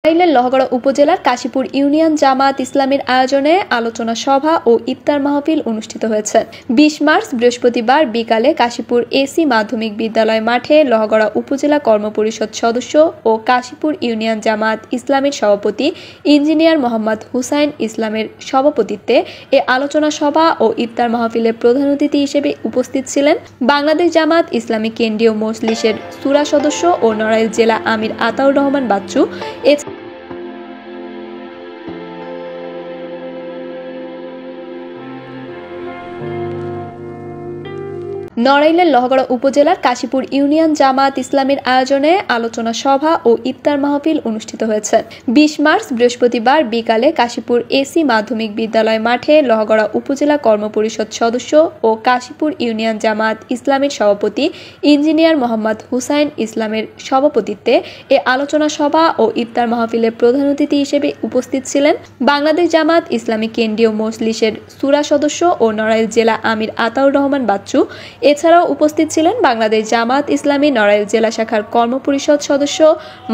নড়াইলের লোহাগড়া উপজেলার কাশীপুর ইউনিয়ন জামায়াত ইসলামীর আয়োজনে আলোচনা সভা ও ইফতার মাহফিল অনুষ্ঠিত হয়েছে। 20 মার্চ বৃহস্পতিবার বিকালে কাশীপুর এসি মাধ্যমিক বিদ্যালয় মাঠে লোহাগড়া উপজেলা কর্মপরিষদ সদস্য ও কাশীপুর ইউনিয়ন জামায়াত ইসলামীর সভাপতি ইঞ্জিনিয়ার মোহাম্মদ হুসাইন ইসলামের সভাপতিত্বে এ আলোচনা সভা ও ইফতার মাহফিলের প্রধান অতিথি হিসেবে উপস্থিত ছিলেন বাংলাদেশ জামায়াত ইসলামী কেন্দ্রীয় মজলিসের সূরা সদস্য ও নড়াইল জেলা আমির আতাউর রহমান বাচ্চু। নড়াইলের লোহাগড়া উপজেলার কাশীপুর ইউনিয়ন জামায়াত ইসলামীর আয়োজনে আলোচনা সভা ও ইফতার মাহফিল অনুষ্ঠিত হয়েছে। 20 মার্চ বৃহস্পতিবার বিকালে কাশীপুর এসি মাধ্যমিক বিদ্যালয় মাঠে লোহাগড়া উপজেলা কর্মপরিষদ সদস্য ও কাশীপুর ইউনিয়ন জামায়াত ইসলামীর সভাপতি ইঞ্জিনিয়ার মোহাম্মদ হুসাইন ইসলামের সভাপতিত্বে এ আলোচনা সভা ও ইফতার মাহফিলের প্রধান অতিথি হিসেবে উপস্থিত ছিলেন বাংলাদেশ জামায়াত ইসলামী কেন্দ্রীয় মজলিসের সূরা সদস্য ও নড়াইল জেলা আমির আতাউর রহমান বাচ্চু। এছাড়াও উপস্থিত ছিলেন বাংলাদেশ জামায়াত ইসলামী নড়াইল জেলা শাখার কর্মপরিষদ সদস্য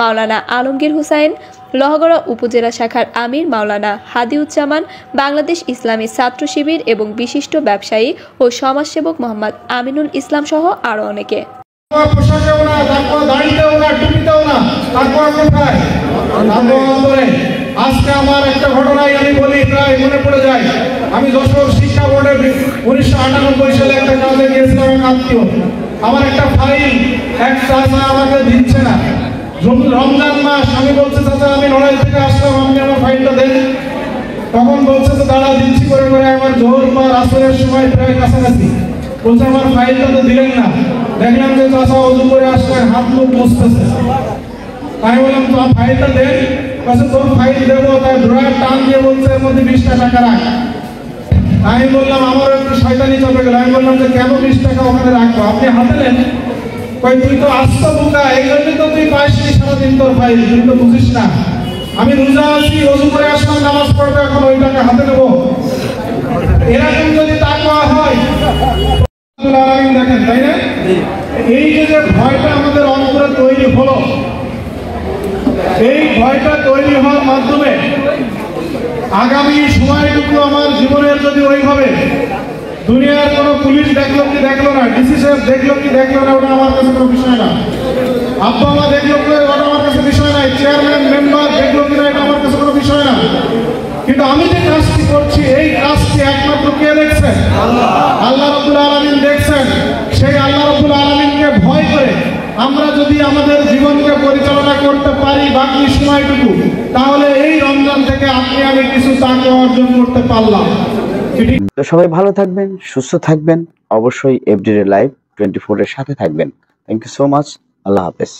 মাওলানা আলমগীর হুসাইন, লোহাগড়া উপজেলা শাখার আমির মাওলানা হাদিউজ্জামান, বাংলাদেশ ইসলামী ছাত্র শিবির এবং বিশিষ্ট ব্যবসায়ী ও সমাজসেবক মোহাম্মদ আমিনুল ইসলাম সহ আরো অনেকে। আজকে আমার একটা ঘটনাই আমি বলি, প্রায় মনে পড়ে যায়। আমি যশোর শিক্ষা বোর্ডে 1998 সালে একটা কাজে গিয়েছিলাম। আত্মীয় আমার একটা ফাইল এক চাচা আমাকে দিচ্ছে না। রমজান মাস, আমি বলছি চাচা আমি নড়াইল থেকে আসলাম, আপনি আমার ফাইলটা দেন। তখন বলছে তো দাঁড়া দিচ্ছি করে করে। আমার জোর বা আসরের সময় প্রায় কাছাকাছি বলছে আমার ফাইলটা তো দিলেন না। দেখলাম যে চাচা অজু করে আসলেন, হাত মুখ মুছতেছে। আমি বললাম তো ফাইলটা দেন। তোর ফাইল দেবো, তাই ড্রয়ার টান দিয়ে বলছে এর মধ্যে 20 টাকা রাখ। আমি বললাম আমার একটু শয়তানি চলে গেল। আমি বললাম যে কেন 20 টাকা ওখানে রাখবো, আপনি হাতে নেন। তুই তো আসতো বোকা, এই জন্যই তো তুই পাইসনি সারাদিন তোর ফাইল, তুই তো বুঝিস না। আমি রোজা আছি, অজু করে আসলাম, নামাজ পড়বে, এখন ওই টাকা হাতে নেবো। এরকম যদি তাকওয়া হয় দেখেন, তাই না? এই যে ভয়টা আমাদের অন্তরে তৈরি হলো, এই ভয়টা তৈরি হওয়ার মাধ্যমে আগামী সময়টুকু আমার জীবনের যদি ওইভাবে দুনিয়ার কোনো পুলিশ দেখলো কি দেখলো না, ডিসি সাহেব দেখলো কি দেখলো না, ওটা আমার কাছে কোনো বিষয় না। আব্বা মা দেখলো কি ওটা আমার কাছে বিষয় নাই। চেয়ারম্যান মেম্বার দেখলো কি না, এটা আমার কাছে কোনো বিষয় না। কিন্তু আমি যে কাজটি করছি, এই কাজটি একমাত্র কে দেখছেন? আল্লাহ রাব্বুল আলামিন দেখছেন। সেই আল্লাহ রাব্বুল আলামিনকে ভয় করে আমরা যদি আমাদের জীবনকে পরিচালনা করতে পারি বাকি সময়টুকু, তাহলে এই রমজান থেকে আপনি আমি কিছু তাকওয়া অর্জন করতে পারলাম। তো সবাই ভালো থাকবেন, সুস্থ থাকবেন, অবশ্যই এফডিডে লাইভ 24 এর সাথে থাকবেন। Thank you so much. আল্লাহ হাফেজ।